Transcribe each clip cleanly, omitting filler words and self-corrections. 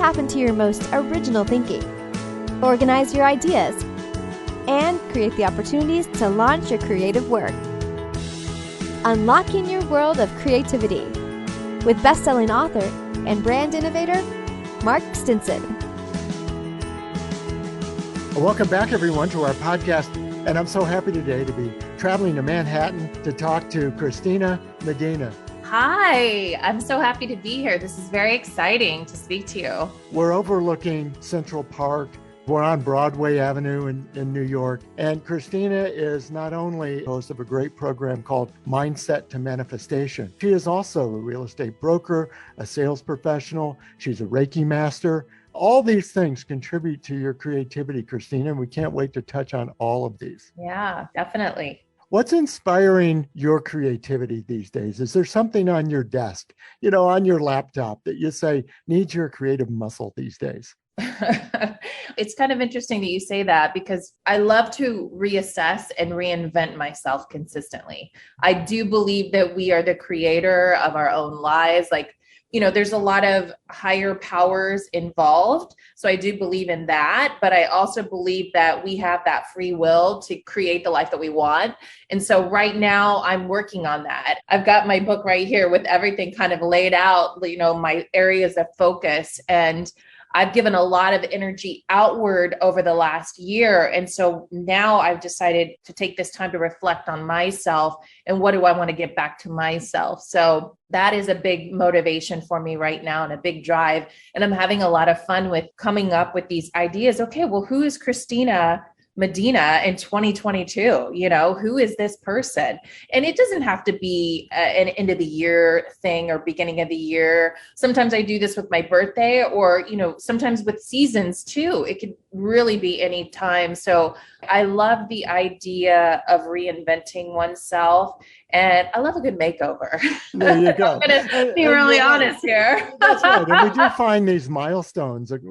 tap into your most original thinking, organize your ideas, and create the opportunities to launch your creative work. Unlocking your world of creativity with best-selling author and brand innovator, Mark Stinson. Welcome back, everyone, to our podcast. And I'm so happy today to be traveling to Manhattan to talk to Christina Medina. Hi, I'm so happy to be here. This is very exciting to speak to you. We're overlooking Central Park. We're on Broadway Avenue in New York. And Christina is not only host of a great program called Mindset to Manifestation, she is also a real estate broker, a sales professional. She's a Reiki master. All these things contribute to your creativity, Christina, and we can't wait to touch on all of these. Yeah, definitely. What's inspiring your creativity these days? Is there something on your desk, on your laptop that you say needs your creative muscle these days? It's kind of interesting that you say that because I love to reassess and reinvent myself consistently. I do believe that we are the creator of our own lives. There's a lot of higher powers involved. So I do believe in that, but I also believe that we have that free will to create the life that we want. And so right now I'm working on that. I've got my book right here with everything kind of laid out, my areas of focus, and I've given a lot of energy outward over the last year. And so now I've decided to take this time to reflect on myself and what do I want to get back to myself. So that is a big motivation for me right now and a big drive. And I'm having a lot of fun with coming up with these ideas. Okay, well, who is Christina Medina in 2022? Who is this person? And it doesn't have to be an end of the year thing or beginning of the year. Sometimes I do this with my birthday or, sometimes with seasons too. It could really be any time. So I love the idea of reinventing oneself. And I love a good makeover. There you go. I'm going to be really honest here. That's right. And we do find these milestones, like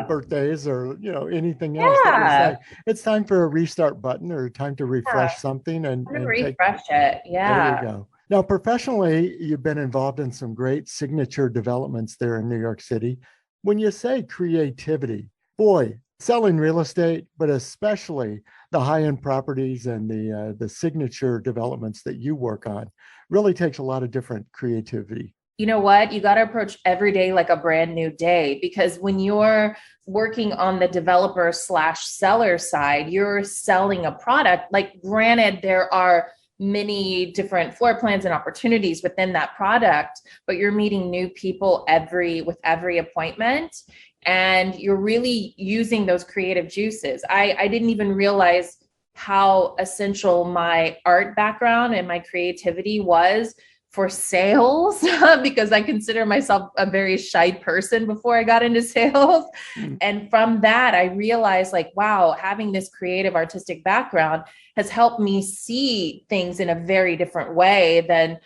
birthdays or, anything else. Yeah. That we say, it's time for a restart button or time to refresh something. And refresh it. Yeah. There you go. Now, professionally, you've been involved in some great signature developments there in New York City. When you say creativity, boy, selling real estate, but especially the high-end properties and the signature developments that you work on, really takes a lot of different creativity. You know what? You got to approach every day like a brand new day, because when you're working on the developer/seller side, you're selling a product. Like, granted, there are many different floor plans and opportunities within that product, but you're meeting new people with every appointment. And you're really using those creative juices. I didn't even realize how essential my art background and my creativity was for sales because I consider myself a very shy person before I got into sales. And from that, I realized wow, having this creative artistic background has helped me see things in a very different way than,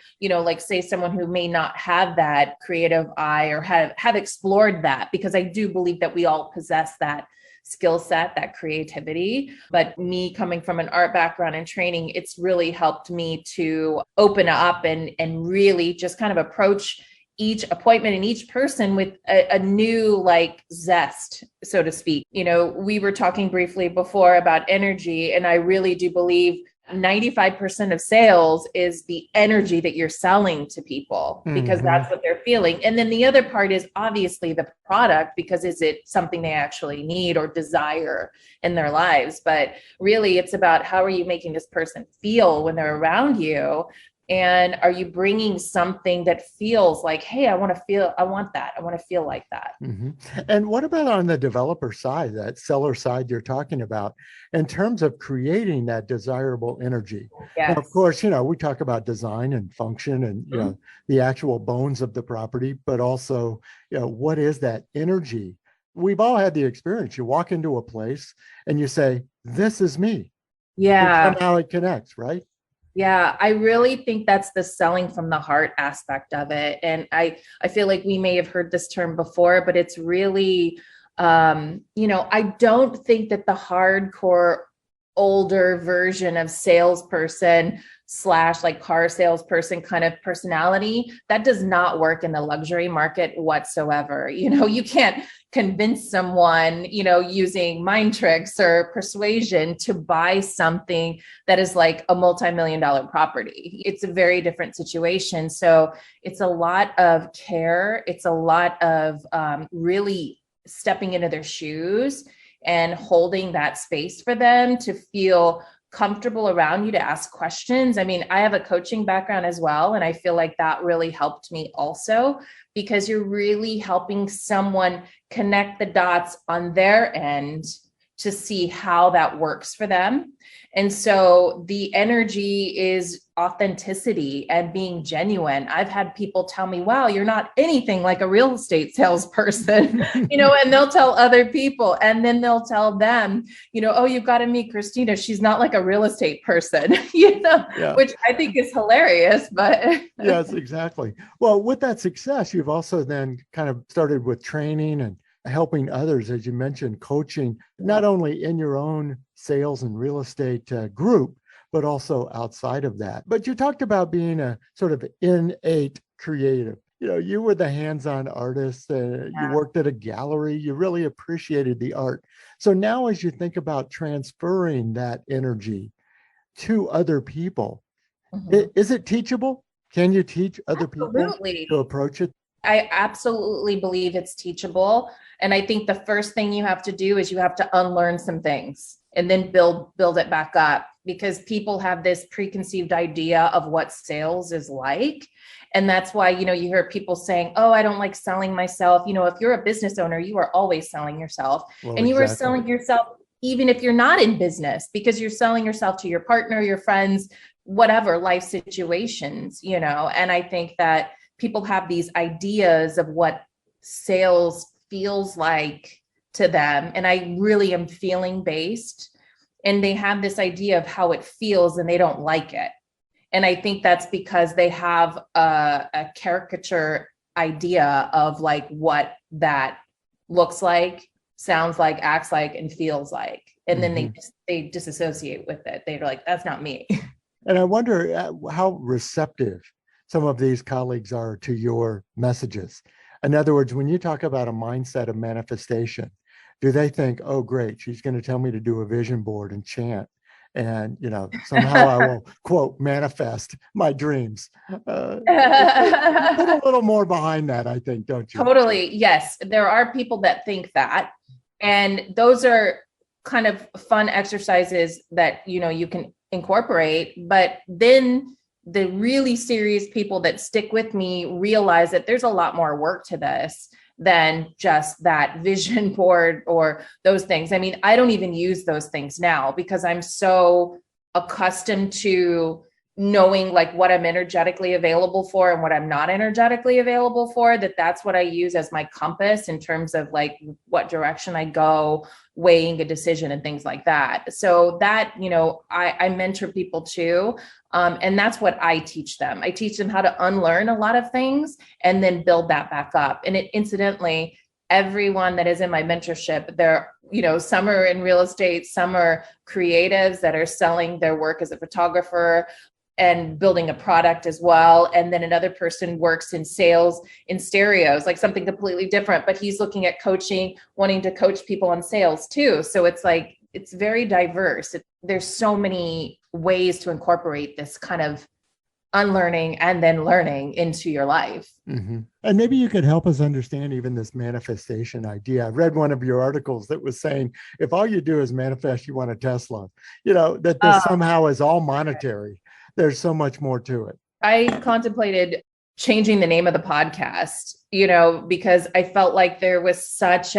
say someone who may not have that creative eye or have explored that, because I do believe that we all possess that skill set, that creativity. But me coming from an art background and training, it's really helped me to open up and really just kind of approach each appointment and each person with a new zest, so to speak. We were talking briefly before about energy, and I really do believe 95% of sales is the energy that you're selling to people, because that's what they're feeling. And then the other part is obviously the product, because is it something they actually need or desire in their lives? But really it's about how are you making this person feel when they're around you? And are you bringing something that feels like, hey, I want that. I want to feel like that. Mm-hmm. And what about on the developer side, that seller side you're talking about, in terms of creating that desirable energy? Yes. Now, of course, we talk about design and function and, the actual bones of the property, but also, what is that energy? We've all had the experience. You walk into a place and you say, this is me. Yeah. And somehow it connects, right? Yeah, I really think that's the selling from the heart aspect of it. And I feel like we may have heard this term before, but it's really, I don't think that the hardcore older version of salesperson slash like car salesperson kind of personality. That does not work in the luxury market whatsoever. You can't convince someone, using mind tricks or persuasion to buy something that is like a multi-million-dollar property. It's a very different situation. So it's a lot of care. It's a lot of really stepping into their shoes and holding that space for them to feel comfortable around you to ask questions. I mean, I have a coaching background as well, and I feel like that really helped me also, because you're really helping someone connect the dots on their end to see how that works for them. And so the energy is authenticity and being genuine. I've had people tell me, wow, you're not anything like a real estate salesperson, and they'll tell other people, and then they'll tell them, oh, you've got to meet Christina. She's not like a real estate person, Yeah. which I think is hilarious, but Yes, exactly. Well, with that success, you've also then kind of started with training and helping others, as you mentioned, coaching, not only in your own sales and real estate group, but also outside of that. But you talked about being a sort of innate creative. You were the hands-on artist. You worked at a gallery. You really appreciated the art. So now as you think about transferring that energy to other people, is it teachable? Can you teach other people to approach it? I absolutely believe it's teachable. And I think the first thing you have to do is you have to unlearn some things and then build it back up, because people have this preconceived idea of what sales is like. And that's why, you hear people saying, oh, I don't like selling myself. If you're a business owner, you are always selling yourself. Well, and you are exactly. selling yourself even if you're not in business, because you're selling yourself to your partner, your friends, whatever life situations, and I think that people have these ideas of what sales feels like to them. And I really am feeling based, and they have this idea of how it feels and they don't like it. And I think that's because they have a caricature idea of like what that looks like, sounds like, acts like, and feels like. And then they disassociate with it. They're like, that's not me. And I wonder how receptive some of these colleagues are to your messages. In other words, when you talk about a mindset of manifestation, do they think, oh, great, she's going to tell me to do a vision board and chant, and somehow I will, quote, manifest my dreams? Put a little more behind that, I think, don't you? Totally. Yes. There are people that think that. And those are kind of fun exercises that, you can incorporate. But then the really serious people that stick with me realize that there's a lot more work to this than just that vision board or those things. I mean, I don't even use those things now because I'm so accustomed to knowing like what I'm energetically available for and what I'm not energetically available for, that's what I use as my compass in terms of like what direction I go, weighing a decision and things like that. So that, I mentor people too. And that's what I teach them. I teach them how to unlearn a lot of things and then build that back up. And incidentally, everyone that is in my mentorship, they're, some are in real estate, some are creatives that are selling their work as a photographer and building a product as well. And then another person works in sales in stereos, like something completely different, but he's looking at coaching, wanting to coach people on sales too. So it's like, it's very diverse. There's so many ways to incorporate this kind of unlearning and then learning into your life. Mm-hmm. And maybe you could help us understand even this manifestation idea. I read one of your articles that was saying, if all you do is manifest, you want a Tesla, that this somehow is all monetary. There's so much more to it. I contemplated changing the name of the podcast, because I felt like there was such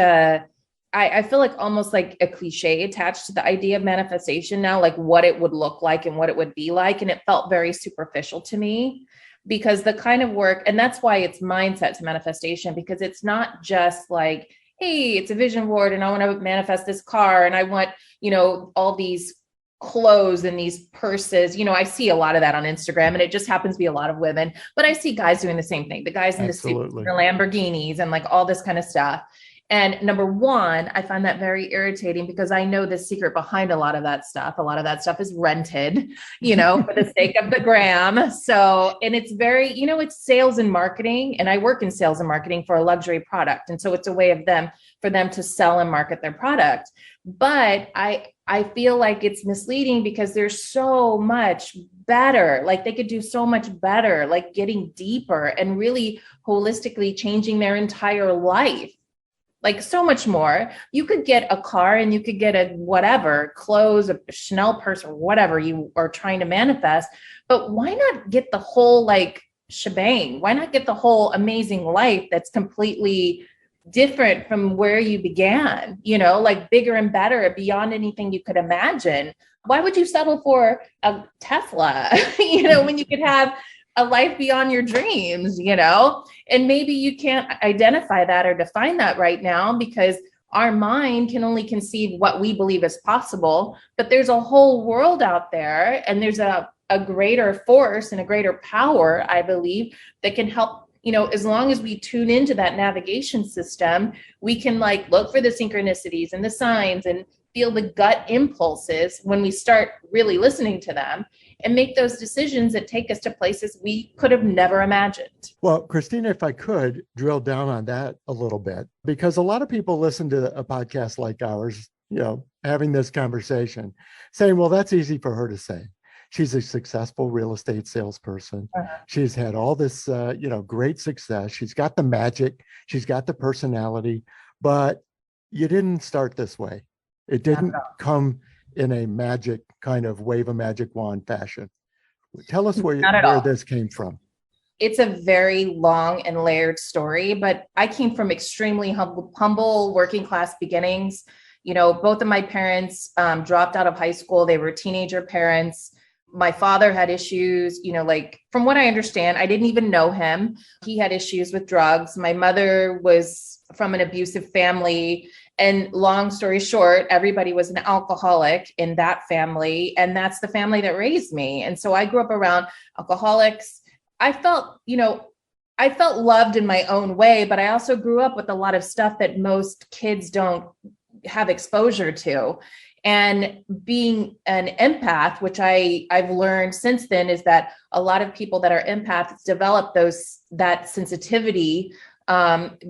I feel like almost like a cliche attached to the idea of manifestation now, like what it would look like and what it would be like. And it felt very superficial to me because the kind of work, and that's why it's mindset to manifestation, because it's not just like, hey, it's a vision board and I want to manifest this car and I want, all these clothes and these purses. I see a lot of that on Instagram and it just happens to be a lot of women, but I see guys doing the same thing. The guys in the suits, the Lamborghinis and like all this kind of stuff. And number one, I find that very irritating because I know the secret behind a lot of that stuff. A lot of that stuff is rented, for the sake of the gram. So, and it's very, it's sales and marketing. And I work in sales and marketing for a luxury product. And so it's a way for them to sell and market their product. But I feel like it's misleading because there's so much better. Like they could do so much better, like getting deeper and really holistically changing their entire life. Like so much more. You could get a car and you could get a whatever, clothes, a Chanel purse or whatever you are trying to manifest. But why not get the whole like shebang? Why not get the whole amazing life that's completely different from where you began, like bigger and better beyond anything you could imagine? Why would you settle for a Tesla, when you could have a life beyond your dreams, and maybe you can't identify that or define that right now because our mind can only conceive what we believe is possible, but there's a whole world out there and there's a greater force and a greater power, I believe, that can help, as long as we tune into that navigation system, we can like look for the synchronicities and the signs and feel the gut impulses when we start really listening to them and make those decisions that take us to places we could have never imagined. Well, Christina, if I could drill down on that a little bit, because a lot of people listen to a podcast like ours, having this conversation, saying, well, that's easy for her to say. She's a successful real estate salesperson. She's had all this, great success. She's got the magic. She's got the personality, but you didn't start this way. It didn't come in a magic kind of wave a magic wand fashion. Tell us where this came from. It's a very long and layered story, but I came from extremely humble working class beginnings. Both of my parents dropped out of high school. They were teenager parents. My father had issues, like from what I understand, I didn't even know him. He had issues with drugs. My mother was from an abusive family. And long story short, everybody was an alcoholic in that family. And that's the family that raised me. And so I grew up around alcoholics. I felt loved in my own way, but I also grew up with a lot of stuff that most kids don't have exposure to. And being an empath, which I've learned since then, is that a lot of people that are empaths develop that sensitivity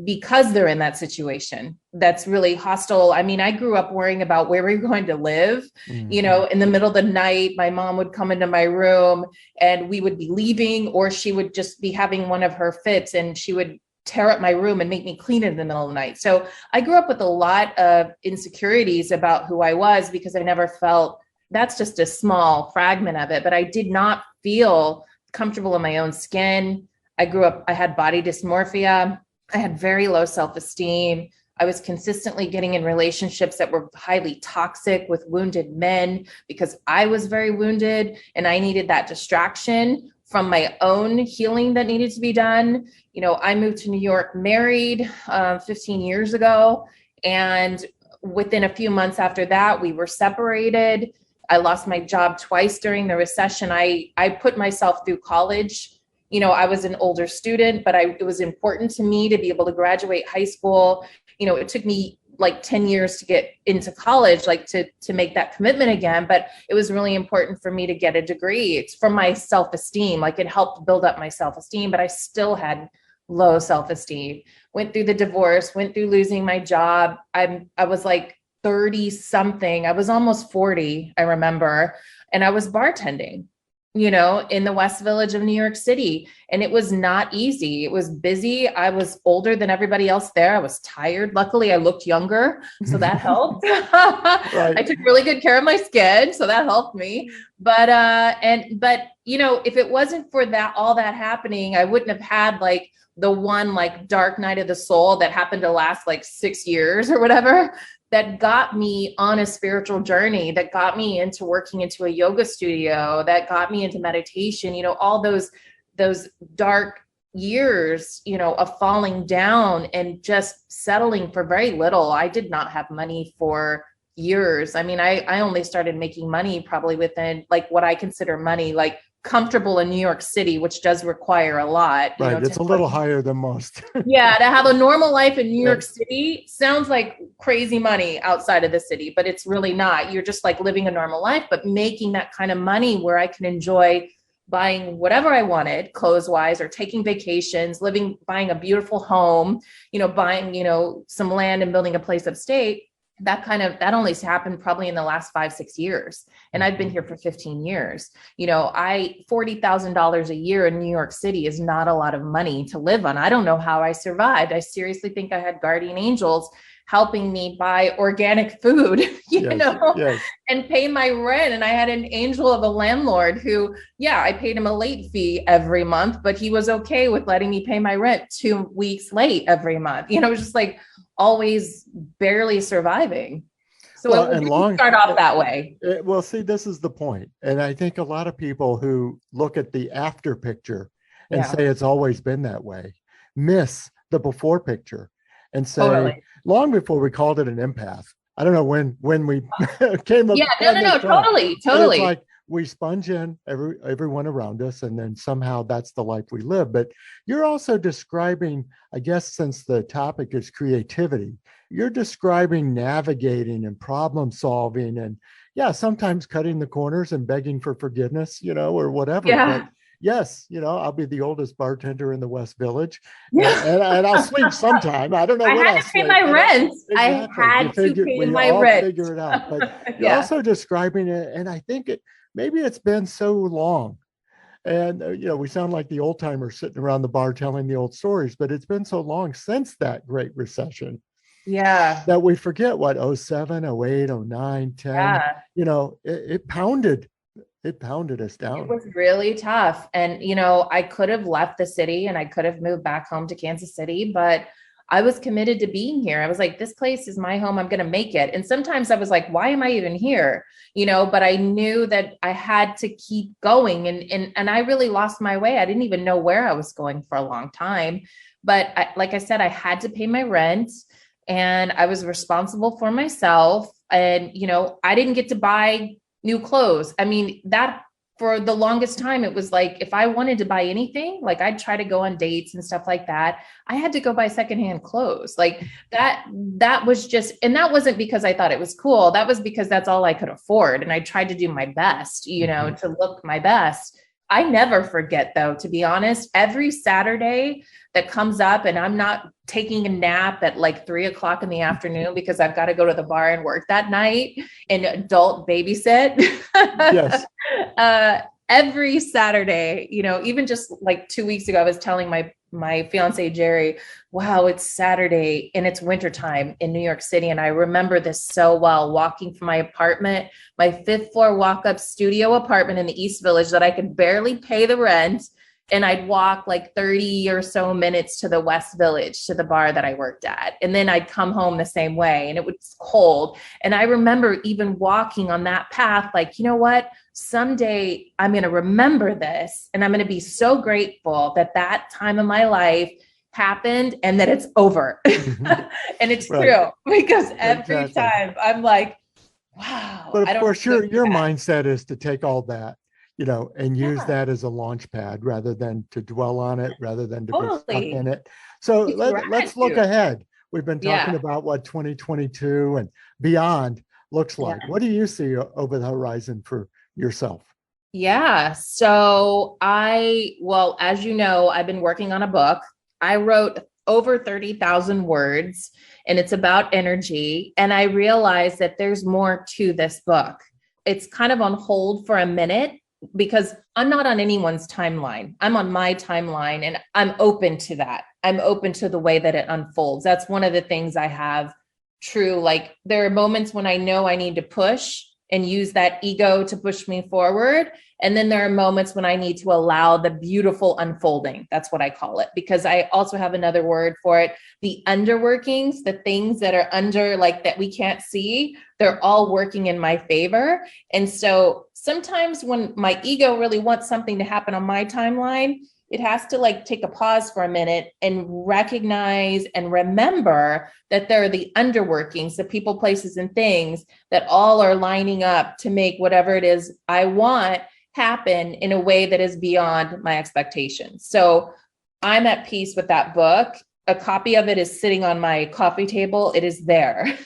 because they're in that situation that's really hostile. I mean, I grew up worrying about where we were going to live. In the middle of the night, my mom would come into my room and we would be leaving, or she would just be having one of her fits and she would tear up my room and make me clean it in the middle of the night. So I grew up with a lot of insecurities about who I was because I never felt, that's just a small fragment of it, but I did not feel comfortable in my own skin. I had body dysmorphia. I had very low self-esteem. I was consistently getting in relationships that were highly toxic with wounded men because I was very wounded and I needed that distraction from my own healing that needed to be done. I moved to New York married 15 years ago. And within a few months after that, we were separated. I lost my job twice during the recession. I put myself through college. I was an older student, but it was important to me to be able to graduate high school. It took me like 10 years to get into college, like to make that commitment again. But it was really important for me to get a degree. It's for my self-esteem. Like it helped build up my self-esteem, but I still had low self-esteem. Went through the divorce, went through losing my job. I was like 30 something. I was almost 40, I remember. And I was bartending, in the West Village of New York City. And it was not easy. It was busy. I was older than everybody else there. I was tired. Luckily, I looked younger, so that helped. Right. I took really good care of my skin, so that helped me. But if it wasn't for all that happening, I wouldn't have had like the one like dark night of the soul that happened to last like 6 years or whatever, that got me on a spiritual journey, that got me into working into a yoga studio, that got me into meditation, all those dark years, of falling down and just settling for very little. I did not have money for years. I mean, I only started making money probably within like what I consider money, like comfortable in New York City, which does require a lot. Right. It's a little higher than most. Yeah. To have a normal life in New York City sounds like crazy money outside of the city, but it's really not. You're just like living a normal life, but making that kind of money where I can enjoy buying whatever I wanted clothes wise, or taking vacations, buying a beautiful home, buying, some land and building a place upstate. That only happened probably in the last 5-6 years. And I've been here for 15 years. $40,000 a year in New York City is not a lot of money to live on. I don't know how I survived. I seriously think I had guardian angels helping me buy organic food, and pay my rent. And I had an angel of a landlord who, I paid him a late fee every month, but he was okay with letting me pay my rent 2 weeks late every month. It was just like always barely surviving. So it didn't start off that way. Well, see, this is the point. And I think a lot of people who look at the after picture and say it's always been that way miss the before picture and say, long before we called it an empath. I don't know when we came up. Yeah, no, totally. It's like we sponge in everyone around us, and then somehow that's the life we live. But you're also describing, I guess, since the topic is creativity, you're describing navigating and problem solving, and sometimes cutting the corners and begging for forgiveness, or whatever. Yeah. But yes, I'll be the oldest bartender in the West Village, and I'll sleep sometime. I don't know what I'll sleep. I had to pay my rent. Exactly. I had to pay my rent. Figure it out. But you're also describing it, and I think maybe it's been so long, and we sound like the old timers sitting around the bar telling the old stories, but it's been so long since that Great Recession. Yeah. That we forget what 07, 08, 09, 10. Yeah. It pounded us down. It was really tough. And, I could have left the city and I could have moved back home to Kansas City, but I was committed to being here. I was like, this place is my home. I'm going to make it. And sometimes I was like, why am I even here? But I knew that I had to keep going. And I really lost my way. I didn't even know where I was going for a long time. But like I said, I had to pay my rent and I was responsible for myself. And, I didn't get to buy new clothes. I mean, that for the longest time, it was like, if I wanted to buy anything, like I'd try to go on dates and stuff like that, I had to go buy secondhand clothes. Like that was just, and that wasn't because I thought it was cool. That was because that's all I could afford. And I tried to do my best, to look my best. I never forget though, to be honest, every Saturday that comes up and I'm not taking a nap at like 3:00 in the afternoon because I've got to go to the bar and work that night and adult babysit. Yes. Every Saturday, even just like 2 weeks ago, I was telling my fiance, Jerry, wow, it's Saturday and it's wintertime in New York City. And I remember this so well, walking from my apartment, my 5th floor walk-up studio apartment in the East Village that I could barely pay the rent. And I'd walk like 30 or so minutes to the West Village, to the bar that I worked at. And then I'd come home the same way and it was cold. And I remember even walking on that path, like, you know what? Someday I'm going to remember this and I'm going to be so grateful that that time of my life happened and that it's over. Mm-hmm. And it's true, because every time I'm like, wow. But of course, your mindset is to take all that, and use that as a launch pad rather than to dwell on it, rather than to be stuck in it. So let's look ahead. We've been talking about what 2022 and beyond looks like. What do you see over the horizon for yourself? Yeah. So as you know, I've been working on a book. I wrote over 30,000 words and it's about energy. And I realized that there's more to this book. It's kind of on hold for a minute because I'm not on anyone's timeline. I'm on my timeline and I'm open to that. I'm open to the way that it unfolds. That's one of the things I have true. Like there are moments when I know I need to push and use that ego to push me forward. And then there are moments when I need to allow the beautiful unfolding. That's what I call it, because I also have another word for it. The underworkings, the things that are under, like that we can't see, they're all working in my favor. And so sometimes when my ego really wants something to happen on my timeline, it has to like take a pause for a minute and recognize and remember that there are the underworkings, the people, places, and things that all are lining up to make whatever it is I want happen in a way that is beyond my expectations. So I'm at peace with that book. A copy of it is sitting on my coffee table. It is there.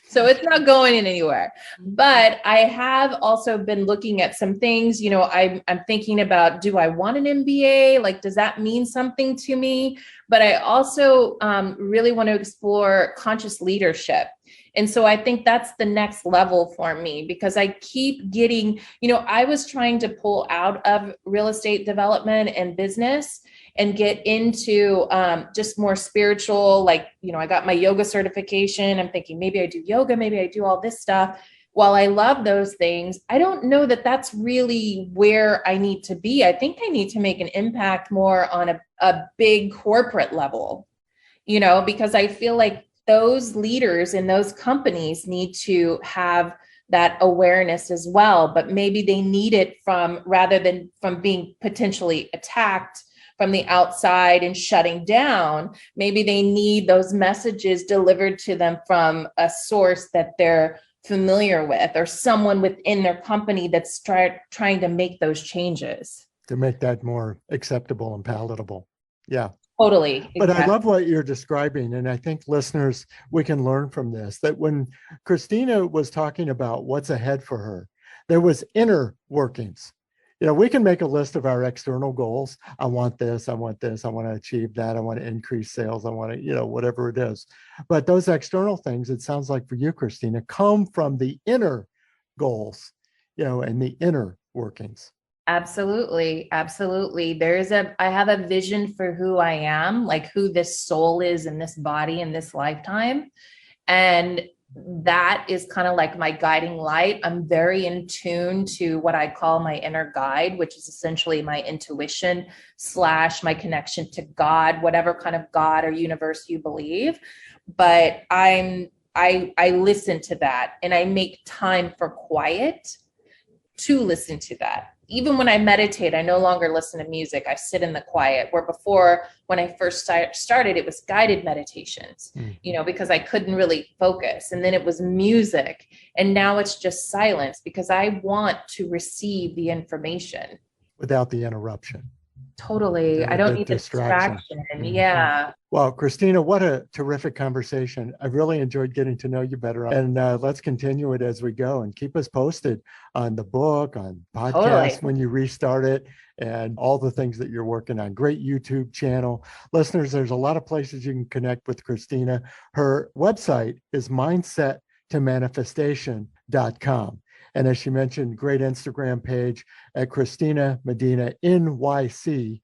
So it's not going anywhere. But I have also been looking at some things, I'm thinking about, do I want an MBA? Like, does that mean something to me? But I also really want to explore conscious leadership. And so I think that's the next level for me, because I keep getting, I was trying to pull out of real estate development and business and get into just more spiritual, like, I got my yoga certification. I'm thinking maybe I do yoga, maybe I do all this stuff. While I love those things, I don't know that that's really where I need to be. I think I need to make an impact more on a big corporate level, because I feel like those leaders in those companies need to have that awareness as well, but maybe they need it rather than from being potentially attacked from the outside and shutting down. Maybe they need those messages delivered to them from a source that they're familiar with, or someone within their company that's trying to make those changes. To make that more acceptable and palatable. Yeah. Totally. Exactly. But I love what you're describing. And I think listeners, we can learn from this, that when Christina was talking about what's ahead for her, there was inner workings. We can make a list of our external goals. I want this, I want this, I want to achieve that, I want to increase sales, I want to, whatever it is. But those external things, it sounds like for you, Christina, come from the inner goals, and the inner workings. Absolutely. Absolutely. I have a vision for who I am, like who this soul is in this body in this lifetime. And that is kind of like my guiding light. I'm very in tune to what I call my inner guide, which is essentially my intuition / my connection to God, whatever kind of God or universe you believe. But I listen to that, and I make time for quiet to listen to that. Even when I meditate, I no longer listen to music. I sit in the quiet, where before, when I first started, it was guided meditations, because I couldn't really focus. And then it was music. And now it's just silence, because I want to receive the information. Without the interruption. Totally. I don't need the distraction. Yeah. Well, Christina, what a terrific conversation. I really enjoyed getting to know you better. And let's continue it as we go, and keep us posted on the book, on podcasts when you restart it, and all the things that you're working on. Great YouTube channel. Listeners, there's a lot of places you can connect with Christina. Her website is mindsettomanifestation.com. And as she mentioned, great Instagram page at Christina Medina NYC.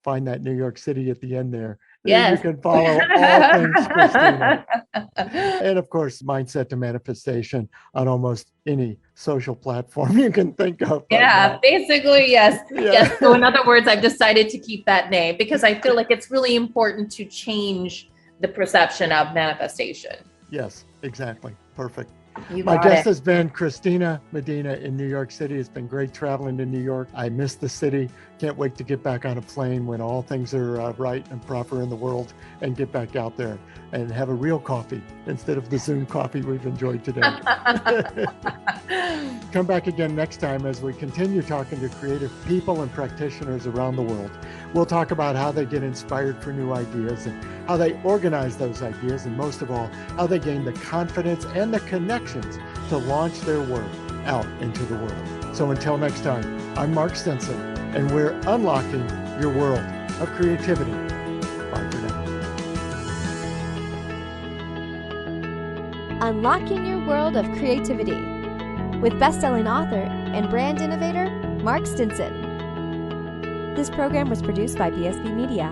Find that New York City at the end there. Yes. You can follow all things Christina. And of course, Mindset to Manifestation on almost any social platform you can think of. Yeah, basically, yes. Yeah. Yes. So in other words, I've decided to keep that name because I feel like it's really important to change the perception of manifestation. Yes, exactly. Perfect. My guest has been Christina Medina in New York City. It's been great traveling to New York. I miss the city. Can't wait to get back on a plane when all things are right and proper in the world, and get back out there and have a real coffee instead of the Zoom coffee we've enjoyed today. Come back again next time as we continue talking to creative people and practitioners around the world. We'll talk about how they get inspired for new ideas, and how they organize those ideas, and most of all, how they gain the confidence and the connections to launch their work out into the world. So until next time, I'm Mark Stinson, and we're unlocking your world of creativity. Bye for now. Unlocking your world of creativity with best-selling author and brand innovator, Mark Stinson. This program was produced by BSB Media,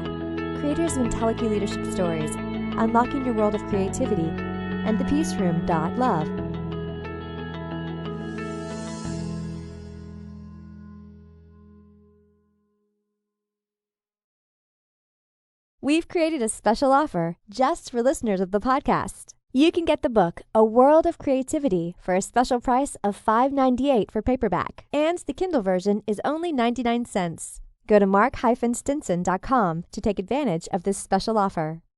creators of IntelliKey Leadership Stories, Unlocking Your World of Creativity, and thepeaceroom.love. We've created a special offer just for listeners of the podcast. You can get the book, A World of Creativity, for a special price of $5.98 for paperback, and the Kindle version is only 99 cents. Go to mark-stinson.com to take advantage of this special offer.